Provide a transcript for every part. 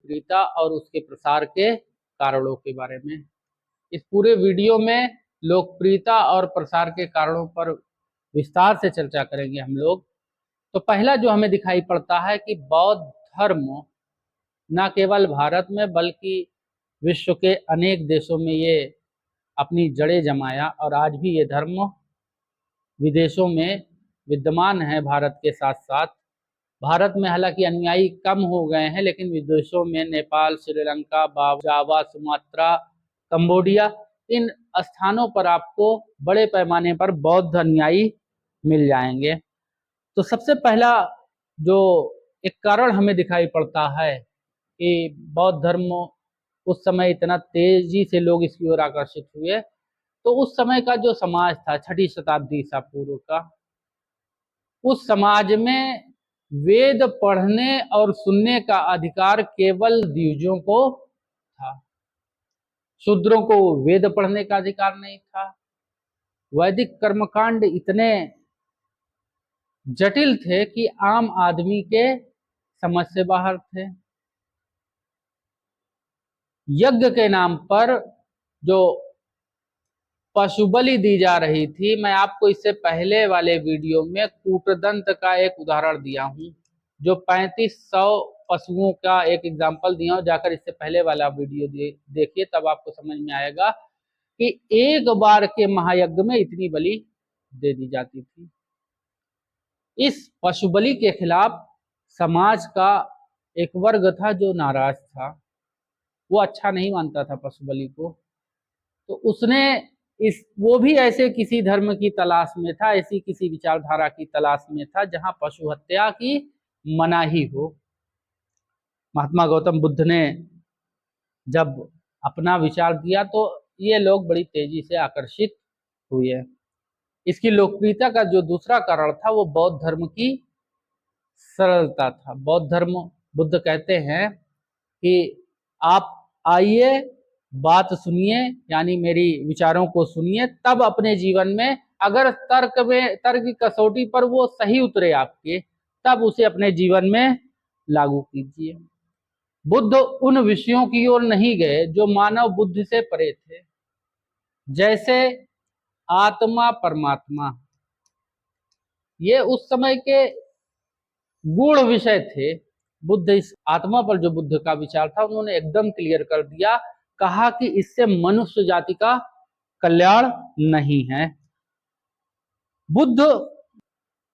लोकप्रियता और उसके प्रसार के कारणों के बारे में। इस पूरे वीडियो में लोकप्रियता और प्रसार के कारणों पर विस्तार से चर्चा करेंगे हम लोग। तो पहला जो हमें दिखाई पड़ता है कि बौद्ध धर्म न केवल भारत में बल्कि विश्व के अनेक देशों में ये अपनी जड़ें जमाया और आज भी ये धर्म विदेशों में विद्यमान है। भारत के साथ साथ भारत में हालांकि अनुयायी कम हो गए हैं, लेकिन विदेशों में नेपाल, श्रीलंका, जावा, सुमात्रा, कंबोडिया, इन स्थानों पर आपको बड़े पैमाने पर बौद्ध अनुयायी मिल जाएंगे। तो सबसे पहला जो एक कारण हमें दिखाई पड़ता है कि बौद्ध धर्म उस समय इतना तेजी से लोग इसकी ओर आकर्षित हुए, तो उस समय का जो समाज था 6ठी शताब्दी ईसा पूर्व का, उस समाज में वेद पढ़ने और सुनने का अधिकार केवल द्विजों को था। शूद्रों को वेद पढ़ने का अधिकार नहीं था। वैदिक कर्मकांड इतने जटिल थे कि आम आदमी के समझ से बाहर थे। यज्ञ के नाम पर जो पशु बलि दी जा रही थी, मैं आपको इससे पहले वाले वीडियो में कूटदंत का एक उदाहरण दिया हूं, जो 3500 पशुओं का एक एग्जाम्पल दिया हूं। जाकर इससे पहले वाला वीडियो देखिए, तब आपको समझ में आएगा कि एक बार के महायज्ञ में इतनी बलि दे दी जाती थी। इस पशु बलि के खिलाफ समाज का एक वर्ग था जो नाराज था, वो अच्छा नहीं मानता था पशु बलि को। तो उसने वो भी ऐसे किसी धर्म की तलाश में था, ऐसी किसी विचारधारा की तलाश में था जहां पशु हत्या की मनाही हो। महात्मा गौतम बुद्ध ने जब अपना विचार दिया तो ये लोग बड़ी तेजी से आकर्षित हुए। इसकी लोकप्रियता का जो दूसरा कारण था वो बौद्ध धर्म की सरलता था। बौद्ध धर्म, बुद्ध कहते हैं कि आप आइए, बात सुनिए, यानी मेरी विचारों को सुनिए, तब अपने जीवन में अगर तर्क की कसौटी पर वो सही उतरे आपके, तब उसे अपने जीवन में लागू कीजिए। बुद्ध उन विषयों की ओर नहीं गए जो मानव बुद्धि से परे थे, जैसे आत्मा परमात्मा। ये उस समय के गूढ़ विषय थे। बुद्ध इस आत्मा पर जो बुद्ध का विचार था उन्होंने एकदम क्लियर कर दिया, कहा कि इससे मनुष्य जाति का कल्याण नहीं है। बुद्ध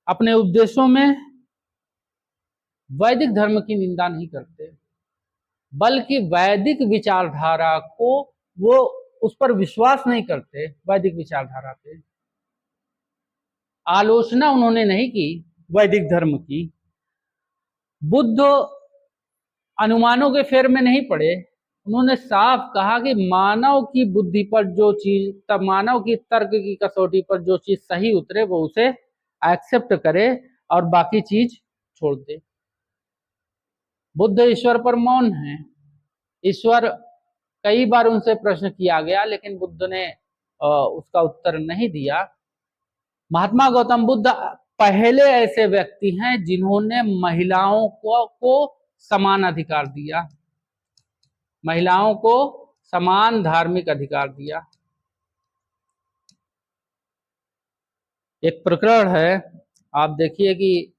अपने उपदेशों में वैदिक धर्म की निंदा नहीं करते, बल्कि वैदिक विचारधारा को वो उस पर विश्वास नहीं करते। वैदिक विचारधारा पे आलोचना उन्होंने नहीं की वैदिक धर्म की। बुद्ध अनुमानों के फेर में नहीं पड़े। उन्होंने साफ कहा कि मानव की बुद्धि पर जो चीज, तब मानव की तर्क की कसौटी पर जो चीज सही उतरे वो उसे एक्सेप्ट करे और बाकी चीज छोड़ दे। बुद्ध ईश्वर पर मौन है। ईश्वर, कई बार उनसे प्रश्न किया गया लेकिन बुद्ध ने उसका उत्तर नहीं दिया। महात्मा गौतम बुद्ध पहले ऐसे व्यक्ति हैं जिन्होंने महिलाओं को समान अधिकार दिया, महिलाओं को समान धार्मिक अधिकार दिया। एक प्रकरण है, आप देखिए कि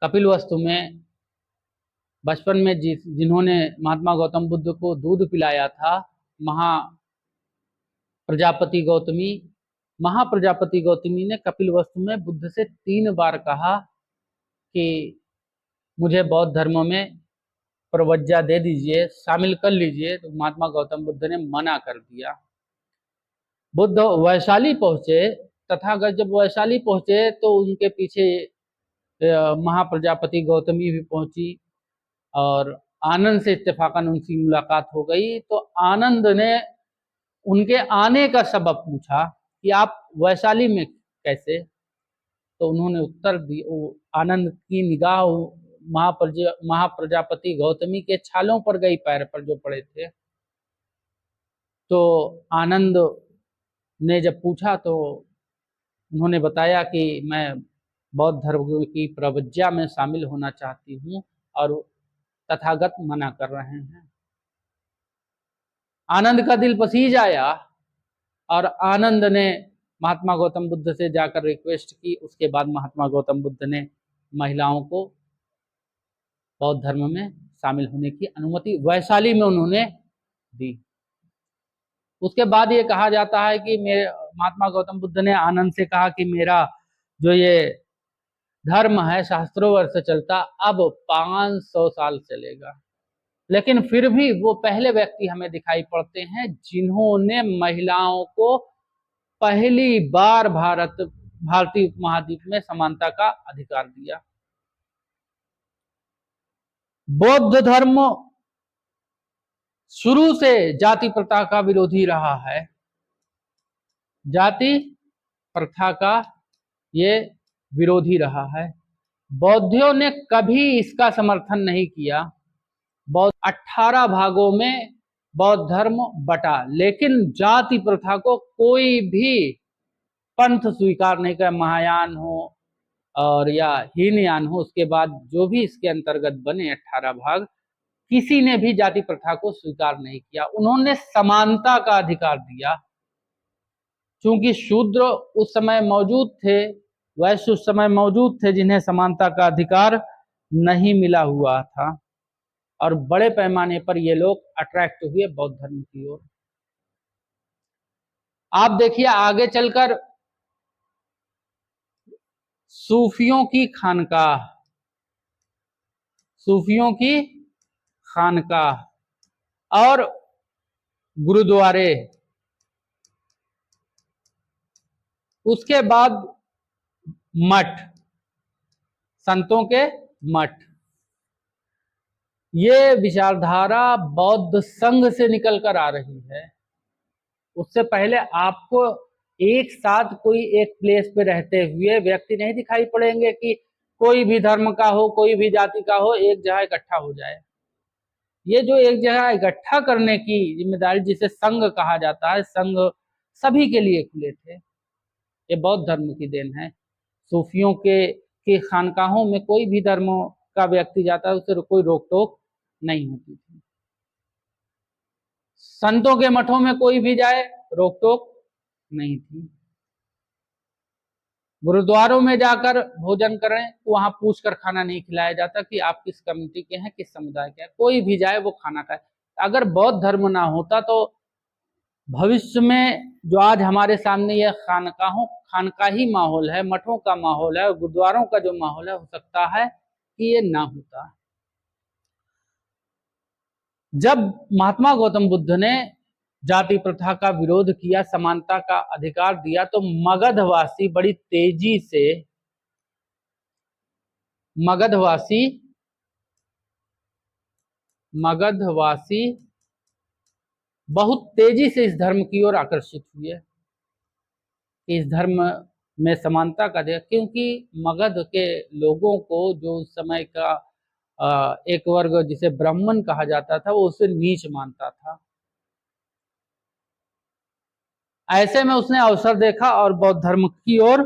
कपिलवस्तु में बचपन में जिन्होंने महात्मा गौतम बुद्ध को दूध पिलाया था, महाप्रजापति गौतमी ने कपिलवस्तु में बुद्ध से 3 बार कहा कि मुझे बौद्ध धर्म में प्रवज्जा दे दीजिए, शामिल कर लीजिए। तो महात्मा गौतम बुद्ध ने मना कर दिया। बुद्ध वैशाली पहुंचे, तथागत जब वैशाली पहुंचे तो उनके पीछे महाप्रजापति गौतमी भी पहुंची और आनंद से इत्तेफाकन उनकी मुलाकात हो गई। तो आनंद ने उनके आने का सबब पूछा कि आप वैशाली में कैसे। तो उन्होंने उत्तर दिया, आनंद की निगाह महाप्रजापति गौतमी के छालों पर गई, पैर पर जो पड़े थे। तो आनंद ने जब पूछा तो उन्होंने बताया कि मैं बौद्ध धर्म की प्रवज्जा में शामिल होना चाहती हूँ और तथागत मना कर रहे हैं। आनंद का दिल पसीज आया और आनंद ने महात्मा गौतम बुद्ध से जाकर रिक्वेस्ट की। उसके बाद महात्मा गौतम बुद्ध ने महिलाओं को बौद्ध धर्म में शामिल होने की अनुमति वैशाली में उन्होंने दी। उसके बाद ये कहा जाता है कि मेरे महात्मा गौतम बुद्ध ने आनंद से कहा कि मेरा जो ये धर्म है शास्त्रों वर्ष चलता, अब 500 साल चलेगा। लेकिन फिर भी वो पहले व्यक्ति हमें दिखाई पड़ते हैं जिन्होंने महिलाओं को पहली बार भारतीय उपमहाद्वीप में समानता का अधिकार दिया। बौद्ध धर्म शुरू से जाति प्रथा का विरोधी रहा है। जाति प्रथा का ये विरोधी रहा है। बौद्धियों ने कभी इसका समर्थन नहीं किया। बौद्ध 18 भागों में बौद्ध धर्म बटा, लेकिन जाति प्रथा को कोई भी पंथ स्वीकार नहीं कर, महायान हो और या हीनयान हो, उसके बाद जो भी इसके अंतर्गत बने 18 भाग, किसी ने भी जाति प्रथा को स्वीकार नहीं किया। उन्होंने समानता का अधिकार दिया। चूंकि शूद्र उस समय मौजूद थे, वैश्य उस समय मौजूद थे जिन्हें समानता का अधिकार नहीं मिला हुआ था, और बड़े पैमाने पर ये लोग अट्रैक्ट हुए बौद्ध धर्म की ओर। आप देखिए आगे चलकर सूफियों की खानकाह, सूफियों की खानकाह और गुरुद्वारे, उसके बाद मठ, संतों के मठ। ये विचारधारा बौद्ध संघ से निकलकर आ रही है। उससे पहले आपको एक साथ कोई एक प्लेस पे रहते हुए व्यक्ति नहीं दिखाई पड़ेंगे कि कोई भी धर्म का हो, कोई भी जाति का हो, एक जगह इकट्ठा हो जाए। ये जो एक जगह इकट्ठा करने की जिम्मेदारी, जिसे संघ कहा जाता है, संघ सभी के लिए खुले थे। ये बौद्ध धर्म की देन है। सूफियों के खानकाहों में कोई भी धर्म का व्यक्ति जाता है, उसे कोई रोक टोक नहीं होती थी। संतों के मठों में कोई भी जाए, रोक टोक नहीं थी। गुरुद्वारों में जाकर भोजन करें, वहां पूछकर खाना नहीं खिलाया जाता कि आप किस कम्युनिटी के हैं, किस समुदाय के हैं। कोई भी जाए वो खाना खाए। अगर बौद्ध धर्म ना होता तो भविष्य में जो आज हमारे सामने यह खानकाही माहौल है, मठों का माहौल है और गुरुद्वारों का जो माहौल है, हो सकता है कि ये ना होता। जब महात्मा गौतम बुद्ध ने जाति प्रथा का विरोध किया, समानता का अधिकार दिया, तो मगधवासी बड़ी तेजी से, मगधवासी बहुत तेजी से इस धर्म की ओर आकर्षित हुए, इस धर्म में समानता का दिया। क्योंकि मगध के लोगों को जो उस समय का एक वर्ग जिसे ब्राह्मण कहा जाता था, वो उसे नीच मानता था। ऐसे में उसने अवसर देखा और बौद्ध धर्म की ओर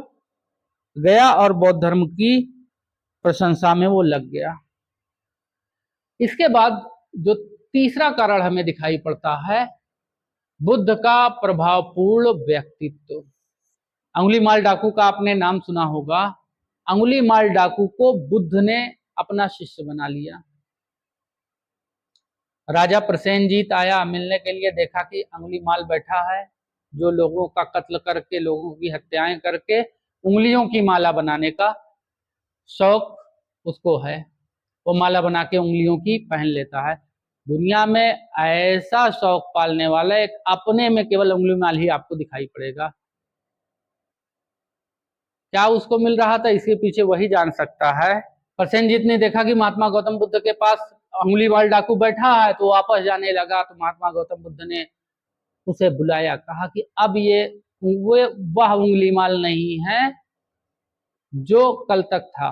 गया और बौद्ध धर्म की प्रशंसा में वो लग गया। इसके बाद जो तीसरा कारण हमें दिखाई पड़ता है, बुद्ध का प्रभावपूर्ण व्यक्तित्व। अंगुलीमाल डाकू का आपने नाम सुना होगा। अंगुलीमाल डाकू को बुद्ध ने अपना शिष्य बना लिया। राजा प्रसेनजीत आया मिलने के लिए, देखा कि अंगुलीमाल बैठा है जो लोगों का कत्ल करके, लोगों की हत्याएं करके उंगलियों की माला बनाने का शौक उसको है। वो माला बना के उंगलियों की पहन लेता है। दुनिया में ऐसा शौक पालने वाला एक अपने में केवल उंगली माल ही आपको दिखाई पड़ेगा। क्या उसको मिल रहा था, इसके पीछे वही जान सकता है। प्रसेनजीत ने देखा कि महात्मा गौतम बुद्ध के पास उंगली वाल डाकू बैठा है, तो वापस जाने लगा। तो महात्मा गौतम बुद्ध ने उसे बुलाया, कहा कि अब ये वह उंगली माल नहीं है जो कल तक था।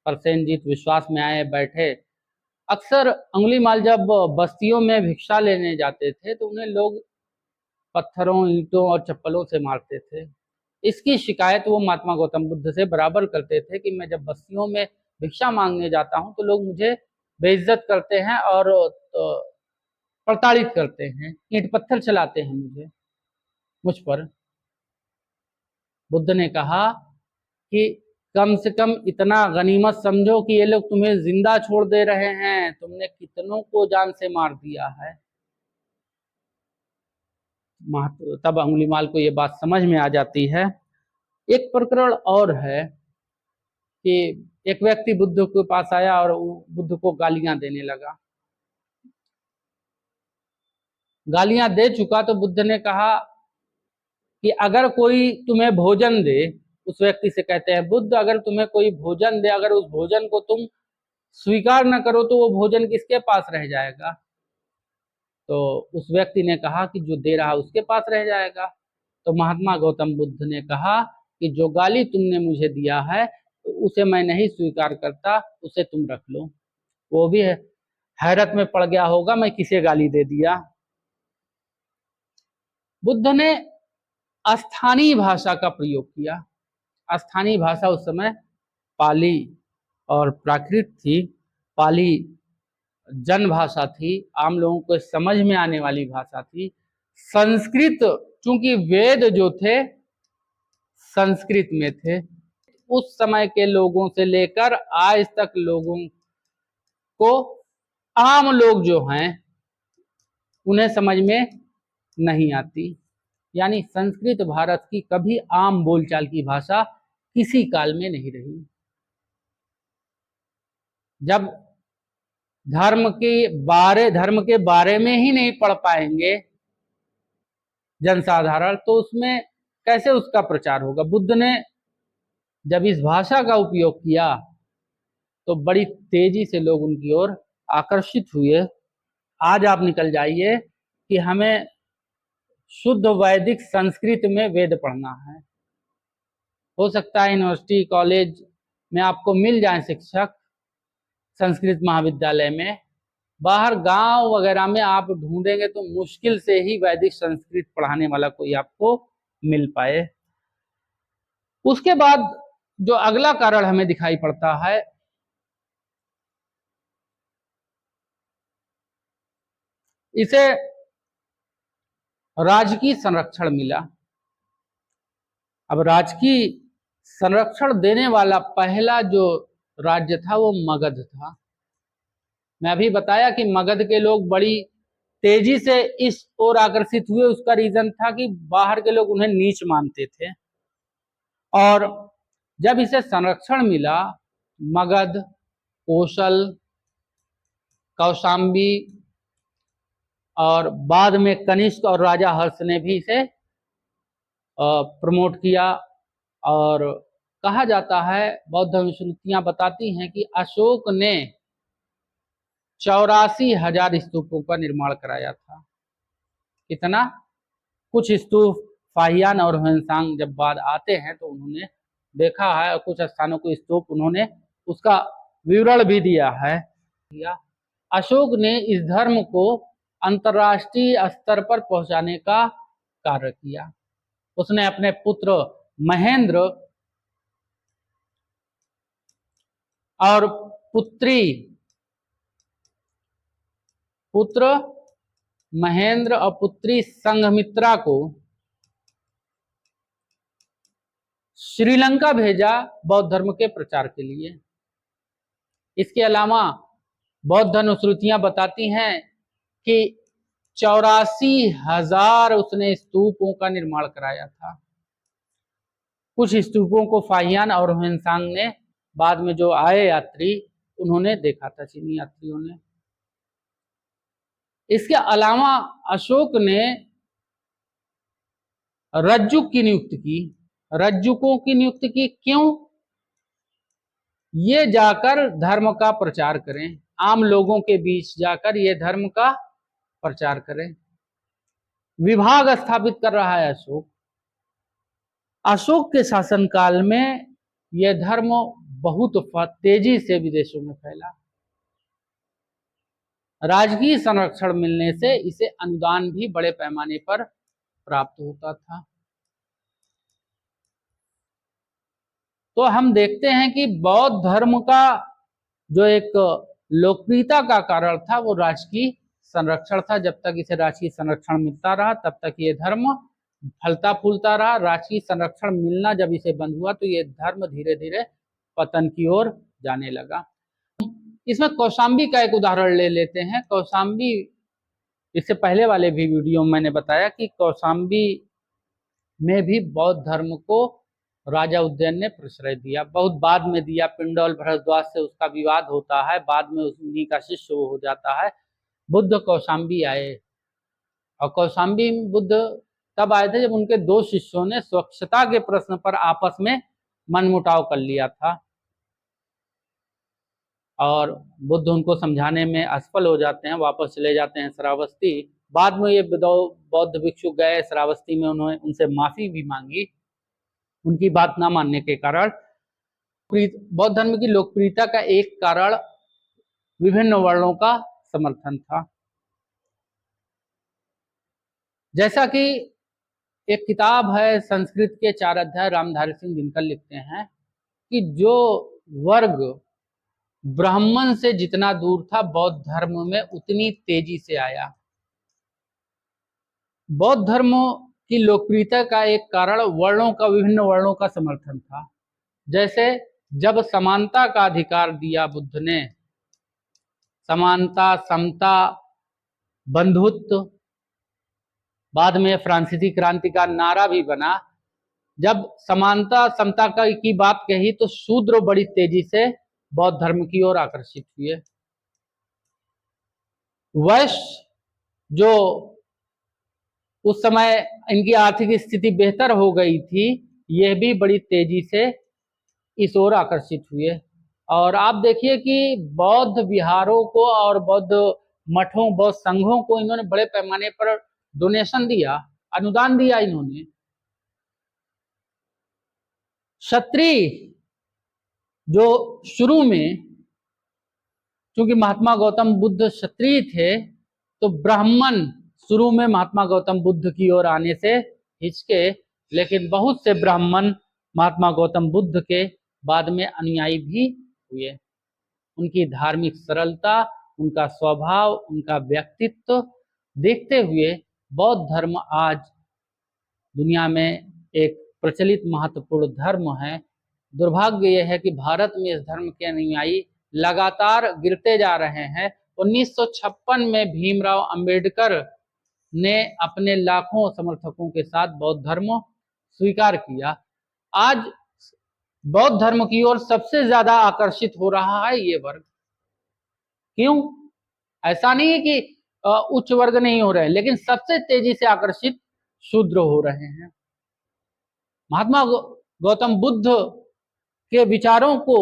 प्रसेनजीत विश्वास में आए, बैठे। अक्सर उंगली माल जब बस्तियों में भिक्षा लेने जाते थे तो उन्हें लोग पत्थरों, ईंटों और चप्पलों से मारते थे। इसकी शिकायत वो महात्मा गौतम बुद्ध से बराबर करते थे कि मैं जब बस्तियों में भिक्षा मांगने जाता हूं तो लोग मुझे बेइज्जत करते हैं और प्रताड़ित करते हैं, ईंट पत्थर चलाते हैं मुझ पर। बुद्ध ने कहा कि कम से कम इतना गनीमत समझो कि ये लोग तुम्हें जिंदा छोड़ दे रहे हैं, तुमने कितनों को जान से मार दिया है। तब अंगुलीमाल को ये बात समझ में आ जाती है। एक प्रकरण और है कि एक व्यक्ति बुद्ध के पास आया और बुद्ध को गालियां देने लगा। गालियां दे चुका तो बुद्ध ने कहा कि अगर कोई तुम्हें भोजन दे, उस व्यक्ति से कहते हैं बुद्ध, अगर तुम्हें कोई भोजन दे, अगर उस भोजन को तुम स्वीकार न करो तो वो भोजन किसके पास रह जाएगा? तो उस व्यक्ति ने कहा कि जो दे रहा उसके पास रह जाएगा। तो महात्मा गौतम बुद्ध ने कहा कि जो गाली तुमने मुझे दिया है तो उसे मैं नहीं स्वीकार करता, उसे तुम रख लो। वो भी हैरत में पड़ गया होगा, मैं किसे गाली दे दिया। बुद्ध ने स्थानीय भाषा का प्रयोग किया। स्थानीय भाषा उस समय पाली और प्राकृत थी। पाली जन भाषा थी, आम लोगों को समझ में आने वाली भाषा थी। संस्कृत, चूंकि वेद जो थे संस्कृत में थे, उस समय के लोगों से लेकर आज तक लोगों को, आम लोग जो हैं उन्हें समझ में नहीं आती। यानी संस्कृत भारत की कभी आम बोलचाल की भाषा किसी काल में नहीं रही। जब धर्म के बारे में ही नहीं पढ़ पाएंगे जनसाधारण, तो उसमें कैसे उसका प्रचार होगा? बुद्ध ने जब इस भाषा का उपयोग किया तो बड़ी तेजी से लोग उनकी ओर आकर्षित हुए। आज आप निकल जाइए कि हमें शुद्ध वैदिक संस्कृत में वेद पढ़ना है। हो सकता है यूनिवर्सिटी कॉलेज में आपको मिल जाए शिक्षक, संस्कृत महाविद्यालय में। बाहर गांव वगैरह में आप ढूंढेंगे तो मुश्किल से ही वैदिक संस्कृत पढ़ाने वाला कोई आपको मिल पाए। उसके बाद जो अगला कारण हमें दिखाई पड़ता है, इसे राजकीय संरक्षण मिला। अब राजकीय संरक्षण देने वाला पहला जो राज्य था वो मगध था। मैं अभी बताया कि मगध के लोग बड़ी तेजी से इस ओर आकर्षित हुए। उसका रीजन था कि बाहर के लोग उन्हें नीच मानते थे, और जब इसे संरक्षण मिला, मगध, कोशल, कौशाम्बी और बाद में कनिष्क और राजा हर्ष ने भी इसे प्रमोट किया। और कहा जाता है, बौद्ध अनुश्रुतियां बताती हैं कि अशोक ने 84,000 स्तूपों का निर्माण कराया था। कितना? कुछ स्तूप फाहियान और ह्वेनसांग जब बाद आते हैं तो उन्होंने देखा है, और कुछ स्थानों को स्तूप उन्होंने उसका विवरण भी दिया है। अशोक ने इस धर्म को अंतर्राष्ट्रीय स्तर पर पहुंचाने का कार्य किया। उसने अपने पुत्र महेंद्र और पुत्री संघमित्रा को श्रीलंका भेजा बौद्ध धर्म के प्रचार के लिए। इसके अलावा बौद्ध अनुश्रुतियां बताती हैं कि 84,000 उसने स्तूपों का निर्माण कराया था। कुछ स्तूपों को फाहियान और ह्वेनसांग ने, बाद में जो आए यात्री, उन्होंने देखा था, चीनी यात्रियों ने। इसके अलावा अशोक ने रज्जुक की नियुक्ति की। रज्जुकों की नियुक्ति की क्यों? ये जाकर धर्म का प्रचार करें, आम लोगों के बीच जाकर ये धर्म का प्रचार करें। विभाग स्थापित कर रहा है अशोक। अशोक के शासनकाल में यह धर्म बहुत तेजी से विदेशों में फैला। राजकीय संरक्षण मिलने से इसे अनुदान भी बड़े पैमाने पर प्राप्त होता था। तो हम देखते हैं कि बौद्ध धर्म का जो एक लोकप्रियता का कारण था वो राजकीय संरक्षण था। जब तक इसे राजकीय संरक्षण मिलता रहा तब तक ये धर्म फलता फूलता रहा। राजकीय संरक्षण मिलना जब इसे बंद हुआ तो ये धर्म धीरे धीरे पतन की ओर जाने लगा। इसमें कौशाम्बी का एक उदाहरण ले लेते हैं। कौशाम्बी, इससे पहले वाले भी वीडियो में मैंने बताया कि कौशाम्बी में भी बौद्ध धर्म को राजा उदयन ने प्रश्रय दिया, बहुत बाद में दिया। पिंडौल भरद्वाज से उसका विवाद होता है, बाद में उन्हीं का शिष्य वो हो जाता है। बुद्ध कौशाम्बी आए और कौशाम्बी बुद्ध तब आए थे जब उनके दो शिष्यों ने स्वच्छता के प्रश्न पर आपस में मनमुटाव कर लिया था और बुद्ध उनको समझाने में असफल हो जाते हैं, वापस चले जाते हैं श्रावस्ती। बाद में ये बौद्ध भिक्षु गए श्रावस्ती में, उन्होंने उनसे माफी भी मांगी उनकी बात ना मानने के कारण। बौद्ध धर्म की लोकप्रियता का एक कारण विभिन्न वर्णों का समर्थन था। जैसा कि एक किताब है संस्कृत के 4 अध्याय रामधारी सिंह दिनकर लिखते हैं कि जो वर्ग ब्राह्मण से जितना दूर था बौद्ध धर्म में उतनी तेजी से आया। बौद्ध धर्म की लोकप्रियता का एक कारण वर्णों का, विभिन्न वर्णों का समर्थन था। जैसे जब समानता का अधिकार दिया बुद्ध ने, समानता, समता, बंधुत्व, बाद में फ्रांसीसी क्रांति का नारा भी बना। जब समानता समता की बात कही तो शूद्र बड़ी तेजी से बौद्ध धर्म की ओर आकर्षित हुए। वैश्य, जो उस समय इनकी आर्थिक स्थिति बेहतर हो गई थी, यह भी बड़ी तेजी से इस ओर आकर्षित हुए। और आप देखिए कि बौद्ध विहारों को और बौद्ध मठों, बौद्ध संघों को इन्होंने बड़े पैमाने पर डोनेशन दिया, अनुदान दिया इन्होंने। क्षत्रिय जो शुरू में, क्योंकि महात्मा गौतम बुद्ध क्षत्रिय थे, तो ब्राह्मण शुरू में महात्मा गौतम बुद्ध की ओर आने से हिचके, लेकिन बहुत से ब्राह्मण महात्मा गौतम बुद्ध के बाद में अनुयायी भी हुए। उनकी धार्मिक सरलता, उनका स्वभाव, उनका व्यक्तित्व देखते हुए बौद्ध धर्म आज दुनिया में एक प्रचलित महत्वपूर्ण धर्म है। दुर्भाग्य यह है कि भारत में इस धर्म के अनुयायी लगातार गिरते जा रहे हैं। 1956 में भीमराव अंबेडकर ने अपने लाखों समर्थकों के साथ बौद्ध धर्म स्वीकार किया। आज बौद्ध धर्म की ओर सबसे ज्यादा आकर्षित हो रहा है ये वर्ग। क्यों? ऐसा नहीं है कि उच्च वर्ग नहीं हो रहे, लेकिन सबसे तेजी से आकर्षित शूद्र हो रहे हैं। महात्मा गौतम बुद्ध के विचारों को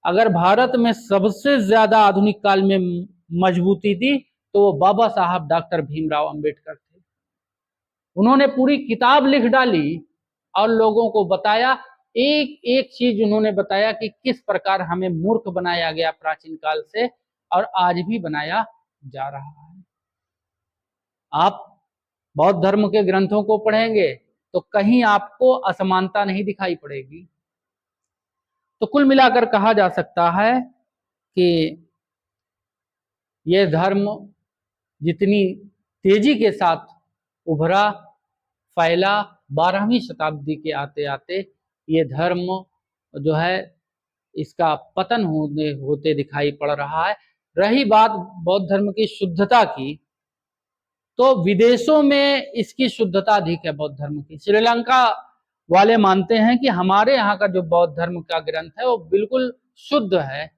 अगर भारत में सबसे ज्यादा आधुनिक काल में मजबूती दी तो वो बाबा साहब डॉक्टर भीमराव अंबेडकर थे। उन्होंने पूरी किताब लिख डाली और लोगों को बताया, एक एक चीज उन्होंने बताया कि किस प्रकार हमें मूर्ख बनाया गया प्राचीन काल से और आज भी बनाया जा रहा है। आप बौद्ध धर्म के ग्रंथों को पढ़ेंगे तो कहीं आपको असमानता नहीं दिखाई पड़ेगी। तो कुल मिलाकर कहा जा सकता है कि यह धर्म जितनी तेजी के साथ उभरा, फैला, 12वीं शताब्दी के आते आते ये धर्म जो है इसका पतन होते दिखाई पड़ रहा है। रही बात बौद्ध धर्म की शुद्धता की, तो विदेशों में इसकी शुद्धता अधिक है बौद्ध धर्म की। श्रीलंका वाले मानते हैं कि हमारे यहाँ का जो बौद्ध धर्म का ग्रंथ है वो बिल्कुल शुद्ध है,